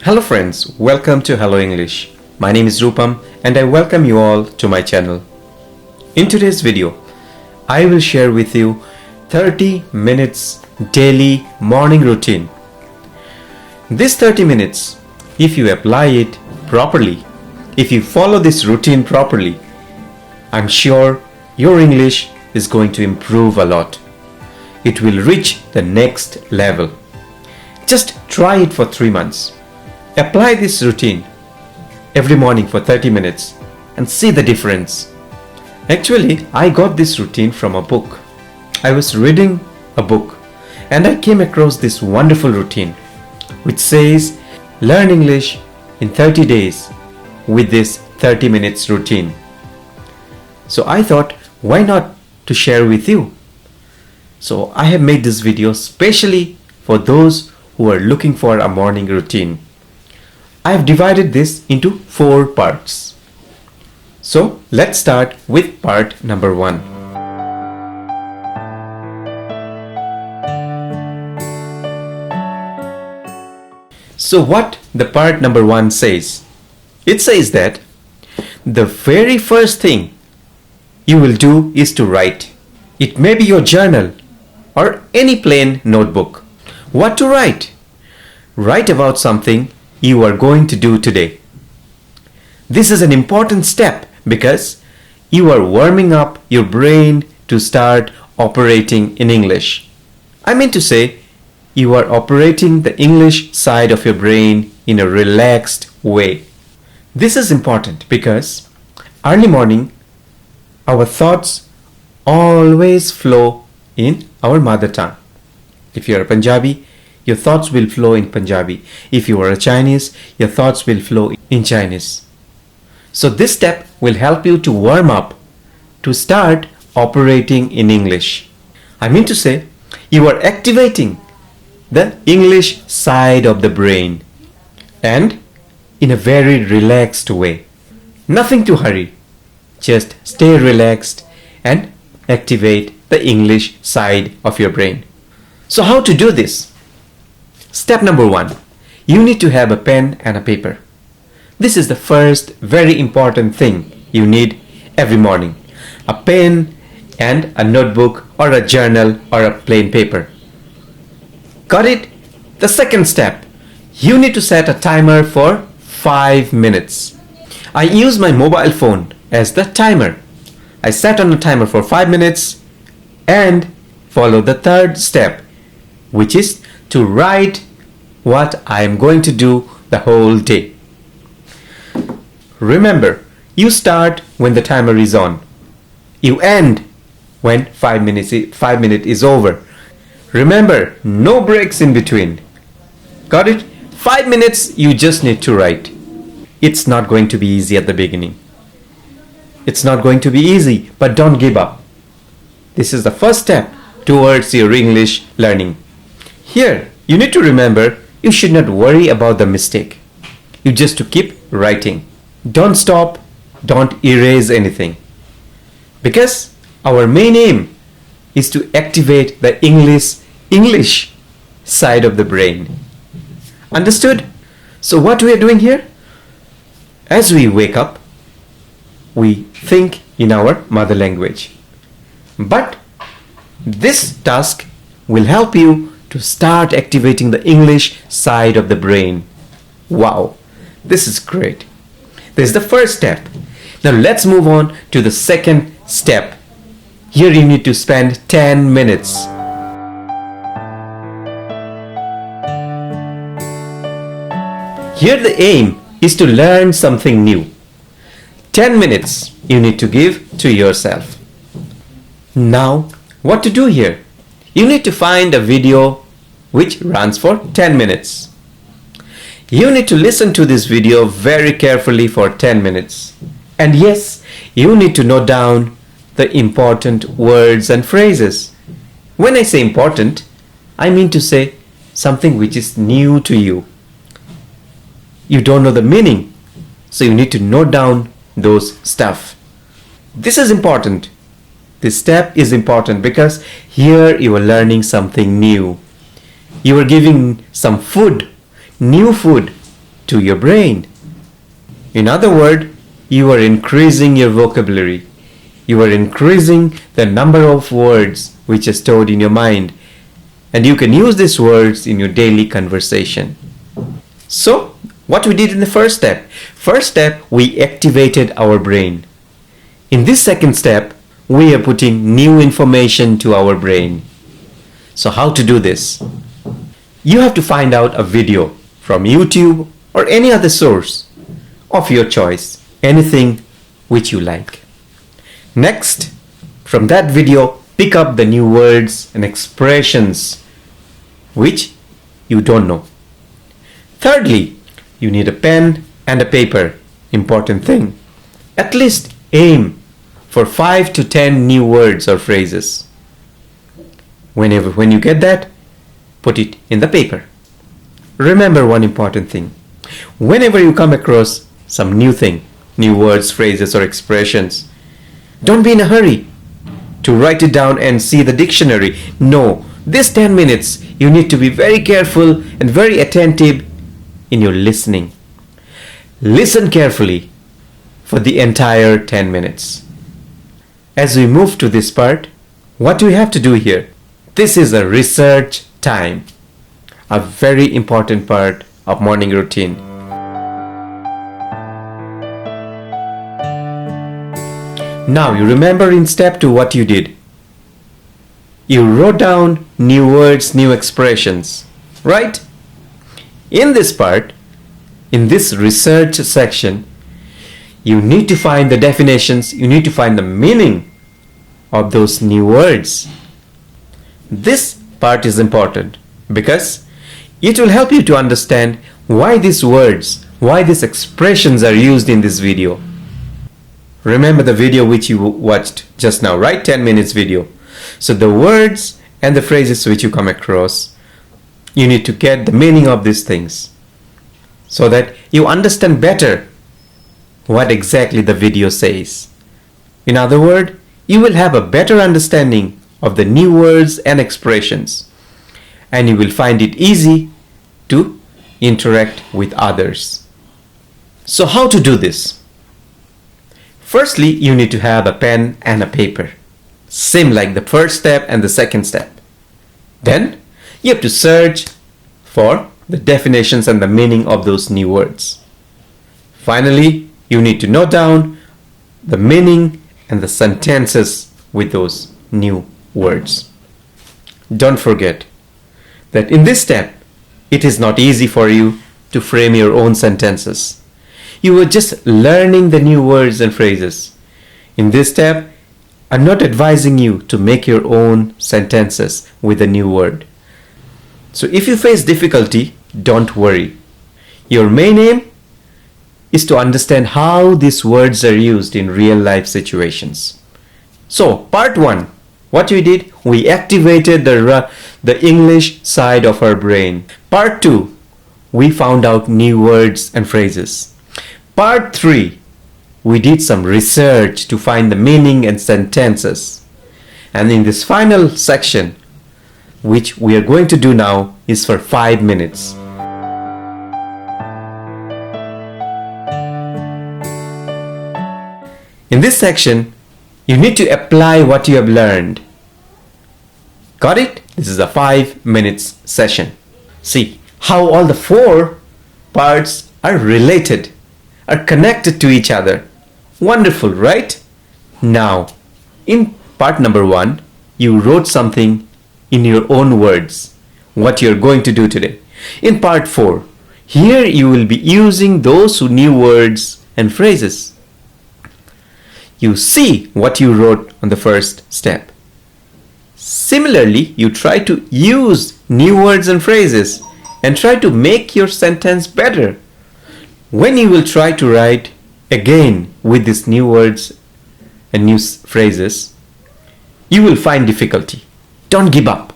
Hello friends, welcome to Hello English. My name is Rupam and I welcome you all to my channel. In today's video, I will share with you 30 minutes daily morning routine. This 30 minutes, if you apply it properly, if you follow this routine properly, I'm sure your English is going to improve a lot. It will reach the next level. Just try it for 3 months. Apply this routine every morning for 30 minutes and see the difference. Actually, I got this routine from a book. I was reading a book and I came across this wonderful routine which says learn English in 30 days with this 30 minutes routine. So I thought, why not to share with you? So I have made this video specially for those who are looking for a morning routine. I have divided this into 4 parts. So let's start with part number 1. So what the part number 1 says? It says that the very first thing you will do is to write. It may be your journal or any plain notebook. What to write? Write about something you are going to do today. This is an important step because you are warming up your brain to start operating in English. I mean to say, you are operating the English side of your brain in a relaxed way. This is important because early morning, our thoughts always flow in our mother tongue. If you are a Punjabi, your thoughts will flow in Punjabi. If you are a Chinese, your thoughts will flow in Chinese. So this step will help you to warm up, to start operating in English. I mean to say, you are activating the English side of the brain and in a very relaxed way. Nothing to hurry. Just stay relaxed and activate the English side of your brain. So how to do this? Step number 1. You need to have a pen and a paper. This is the first very important thing you need every morning. A pen and a notebook or a journal or a plain paper. Got it? The second step. You need to set a timer for 5 minutes. I use my mobile phone as the timer. I set on a timer for 5 minutes and follow the third step, which is to write what I am going to do the whole day. Remember, you start when the timer is on. You end when 5 minutes is over. Remember, no breaks in between. Got it? 5 minutes you just need to write. It's not going to be easy at the beginning. It's not going to be easy, but don't give up. This is the first step towards your English learning. Here, you need to remember, you should not worry about the mistake. You just to keep writing. Don't stop, don't erase anything. Because our main aim is to activate the English side of the brain. Understood? So what we are doing here? As we wake up, we think in our mother language. But this task will help you to start activating the English side of the brain. Wow, this is great. This is the first step. Now let's move on to the second step. Here you need to spend 10 minutes. Here the aim is to learn something new. 10 minutes you need to give to yourself. Now, what to do here? You need to find a video which runs for 10 minutes. You need to listen to this video very carefully for 10 minutes. And yes, you need to note down the important words and phrases. When I say important, I mean to say something which is new to you. You don't know the meaning, so you need to note down those stuff. This is important. This step is important because here you are learning something new. You are giving some food, new food to your brain. In other words, you are increasing your vocabulary. You are increasing the number of words which are stored in your mind, and you can use these words in your daily conversation. So, what we did in the first step? First step, we activated our brain. In this second step, we are putting new information to our brain. So how to do this? You have to find out a video from YouTube or any other source of your choice, anything which you like. Next, from that video, pick up the new words and expressions which you don't know. Thirdly, you need a pen and a paper. Important thing. At least aim for 5 to 10 new words or phrases. When you get that, put it in the paper. Remember one important thing. Whenever you come across some new thing, new words, phrases or expressions, don't be in a hurry to write it down and see the dictionary. No, this 10 minutes you need to be very careful and very attentive in your listening. Listen carefully for the entire 10 minutes. As we move to this part, what do we have to do here? This is a research time, a very important part of morning routine. Now you remember in step 2 what you did. You wrote down new words, new expressions, right? In this part, in this research section, you need to find the definitions, you need to find the meaning of those new words. This part is important because it will help you to understand why these words, why these expressions are used in this video. Remember the video which you watched just now, right? 10 minutes video. So the words and the phrases which you come across, you need to get the meaning of these things so that you understand better what exactly the video says. In other words, you will have a better understanding of the new words and expressions, and you will find it easy to interact with others. So how to do this? Firstly, you need to have a pen and a paper, same like the first step and the second step. Then you have to search for the definitions and the meaning of those new words. Finally, you need to note down the meaning and the sentences with those new words. Don't forget that in this step, it is not easy for you to frame your own sentences. You are just learning the new words and phrases. In this step, I'm not advising you to make your own sentences with a new word. So if you face difficulty, don't worry. Your main aim is to understand how these words are used in real life situations. So part 1, what we did, we activated the English side of our brain. Part 2, we found out new words and phrases. Part 3, we did some research to find the meaning and sentences. And in this final section, which we are going to do now, is for 5 minutes. In this section, you need to apply what you have learned. Got it? This is a 5 minutes session. See how all the 4 parts are related, are connected to each other. Wonderful, right? Now, in part number 1, you wrote something in your own words, what you're going to do today. In part 4, here you will be using those new words and phrases. You see what you wrote on the first step. Similarly, you try to use new words and phrases and try to make your sentence better. When you will try to write again with these new words and new phrases, you will find difficulty. Don't give up.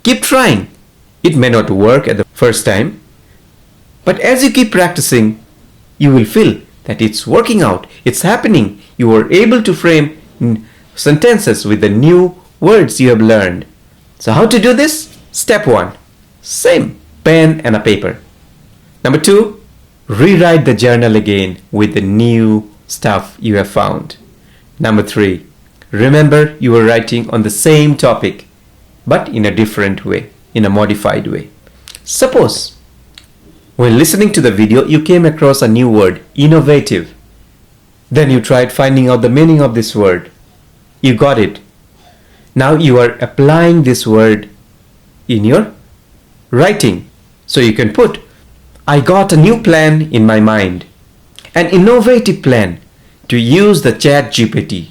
Keep trying. It may not work at the first time, but as you keep practicing, you will feel that it's working out, it's happening. You are able to frame sentences with the new words you have learned. So how to do this? Step 1, same, pen and a paper. Number 2, Rewrite the journal again with the new stuff you have found. Number 3. Remember you are writing on the same topic but in a different way, in a modified way. Suppose when listening to the video you came across a new word, innovative. Then you tried finding out the meaning of this word. You got it. Now you are applying this word in your writing. So you can put, I got a new plan in my mind. An innovative plan to use the ChatGPT.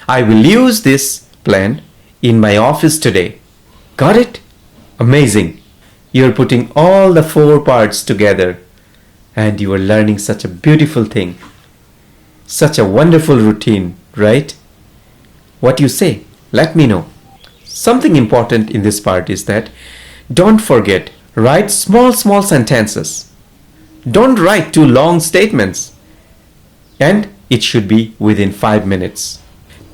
I will use this plan in my office today. Got it? Amazing. You're putting all the 4 parts together and you are learning such a beautiful thing. Such a wonderful routine, right? What you say? Let me know. Something important in this part is that don't forget, write small sentences. Don't write too long statements. And it should be within 5 minutes.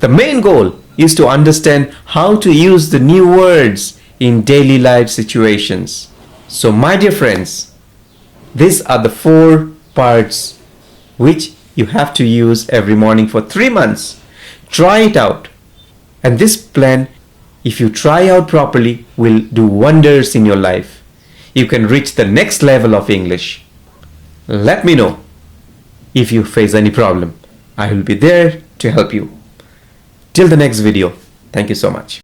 The main goal is to understand how to use the new words in daily life situations. So my dear friends, these are the 4 parts which you have to use every morning for 3 months. Try it out. And this plan, if you try out properly, will do wonders in your life. You can reach the next level of English. Let me know if you face any problem. I will be there to help you. Till the next video. Thank you so much.